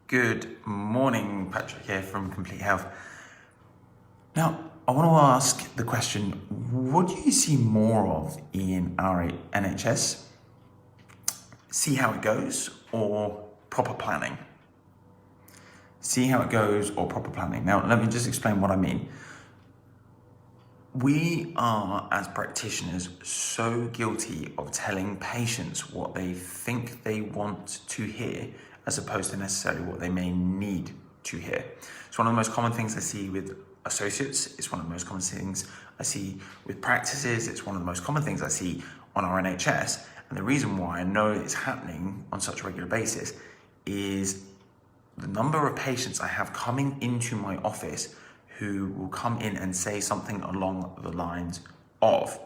Good morning, Patrick here from Complete Health. Now, I want to ask the question, what do you see more of in our NHS? See how it goes or proper planning? See how it goes or proper planning. Now, let me just explain what I mean. We are, as practitioners, so guilty of telling patients what they think they want to hear as opposed to necessarily what they may need to hear. It's one of the most common things I see with associates. It's one of the most common things I see with practices. It's one of the most common things I see on our NHS. And the reason why I know it's happening on such a regular basis is the number of patients I have coming into my office who will come in and say something along the lines of,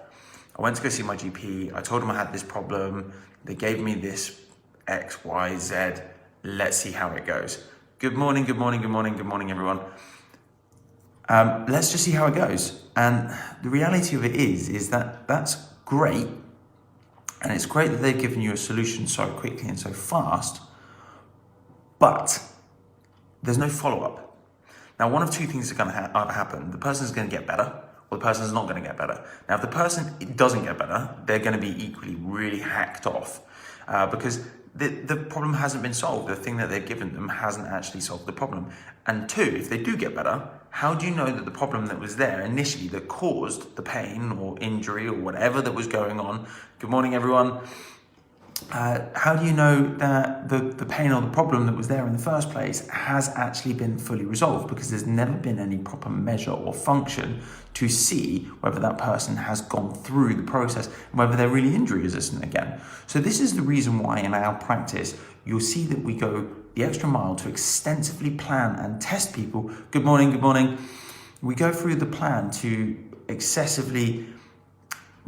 I went to go see my GP, I told them I had this problem, they gave me this X, Y, Z, let's see how it goes. Good morning, everyone. Let's just see how it goes. And the reality of it is that that's great, and it's great that they've given you a solution so quickly and so fast, but there's no follow-up. Now, one of two things are going to happen. The person's going to get better, or the person's not going to get better. Now, if the person doesn't get better, they're going to be equally really hacked off because the problem hasn't been solved. The thing that they've given them hasn't actually solved the problem. And two, if they do get better, how do you know that the problem that was there initially that caused the pain or injury or whatever that was going on? Good morning, everyone. How do you know that the pain or the problem that was there in the first place has actually been fully resolved? Because there's never been any proper measure or function to see whether that person has gone through the process and whether they're really injury resistant again. So this is the reason why in our practice, you'll see that we go the extra mile to extensively plan and test people. Good morning. We go through the plan to excessively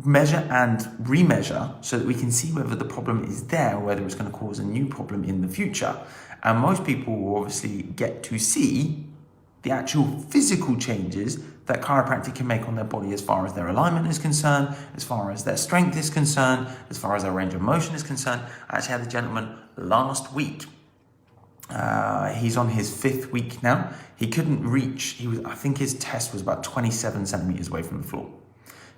measure and remeasure so that we can see whether the problem is there, or whether it's going to cause a new problem in the future. And most people will obviously get to see the actual physical changes that chiropractic can make on their body as far as their alignment is concerned, as far as their strength is concerned, as far as their range of motion is concerned. I actually had a gentleman last week. He's on his 5th week now. He couldn't reach, I think his test was about 27 centimeters away from the floor.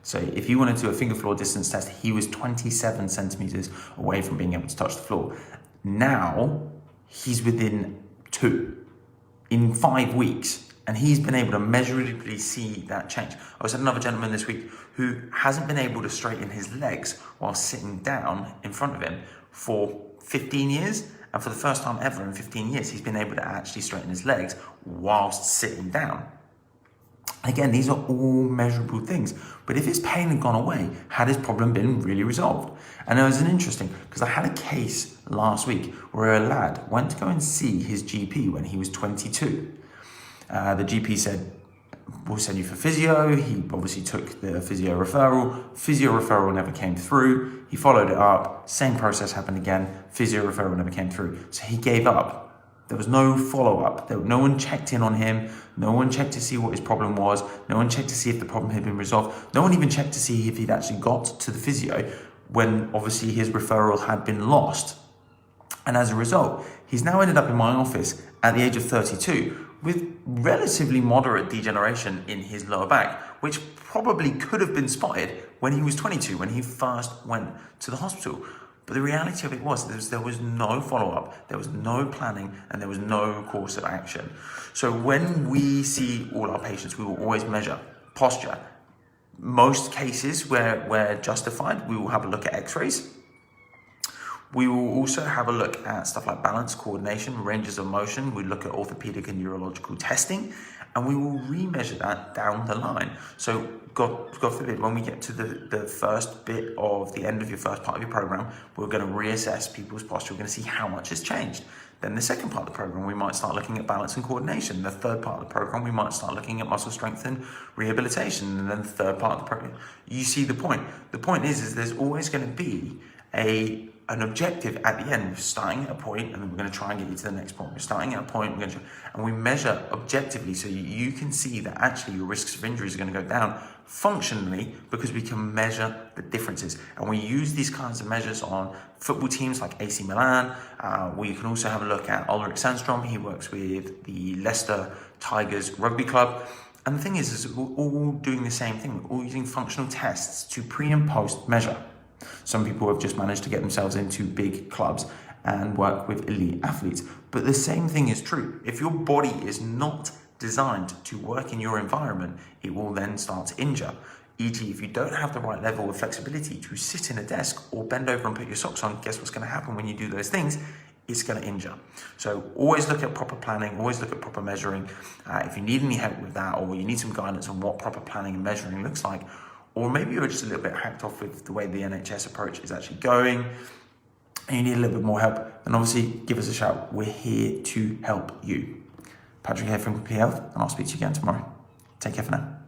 So if you wanted to do a finger floor distance test, he was 27 centimeters away from being able to touch the floor. Now he's within 2 in 5 weeks, and he's been able to measurably see that change. I was at another gentleman this week who hasn't been able to straighten his legs while sitting down in front of him for 15 years. And for the first time ever in 15 years, he's been able to actually straighten his legs whilst sitting down. Again, these are all measurable things. But if his pain had gone away, had his problem been really resolved? And it was interesting, because I had a case last week where a lad went to go and see his GP when he was 22. The GP said, we'll send you for physio. He obviously took the physio referral. Physio referral never came through. He followed it up. Same process happened again. Physio referral never came through. So he gave up. There was no follow-up. No one checked in on him. No one checked to see what his problem was. No one checked to see if the problem had been resolved. No one even checked to see if he'd actually got to the physio when obviously his referral had been lost. And as a result, he's now ended up in my office at the age of 32 with relatively moderate degeneration in his lower back, which probably could have been spotted when he was 22, when he first went to the hospital. But the reality of it was there was no follow-up, there was no planning, and there was no course of action. So when we see all our patients, we will always measure posture. Most cases where justified, we will have a look at x-rays. We will also have a look at stuff like balance, coordination, ranges of motion. We look at orthopedic and neurological testing, and we will remeasure that down the line. So God forbid, when we get to the first bit of the end of your first part of your program, we're going to reassess people's posture. We're going to see how much has changed. Then the second part of the program, we might start looking at balance and coordination. The third part of the program, we might start looking at muscle strength and rehabilitation. And then the third part of the program, you see the point. The point is there's always going to be a an objective at the end. We're starting at a point, and then we're going to try and get you to the next point. We're starting at a point, and we measure objectively, so you can see that actually your risks of injuries are going to go down functionally, because we can measure the differences. And we use these kinds of measures on football teams like AC Milan. We can also have a look at Ulrich Sandstrom. He works with the Leicester Tigers Rugby Club. And the thing is we're all doing the same thing. We're all using functional tests to pre and post measure. Some people have just managed to get themselves into big clubs and work with elite athletes. But the same thing is true. If your body is not designed to work in your environment, it will then start to injure. E.g., if you don't have the right level of flexibility to sit in a desk or bend over and put your socks on, guess what's going to happen when you do those things? It's going to injure. So always look at proper planning, always look at proper measuring. If you need any help with that, or you need some guidance on what proper planning and measuring looks like, or maybe you're just a little bit hacked off with the way the NHS approach is actually going, and you need a little bit more help, then obviously give us a shout. We're here to help you. Patrick here from Complete Health, and I'll speak to you again tomorrow. Take care for now.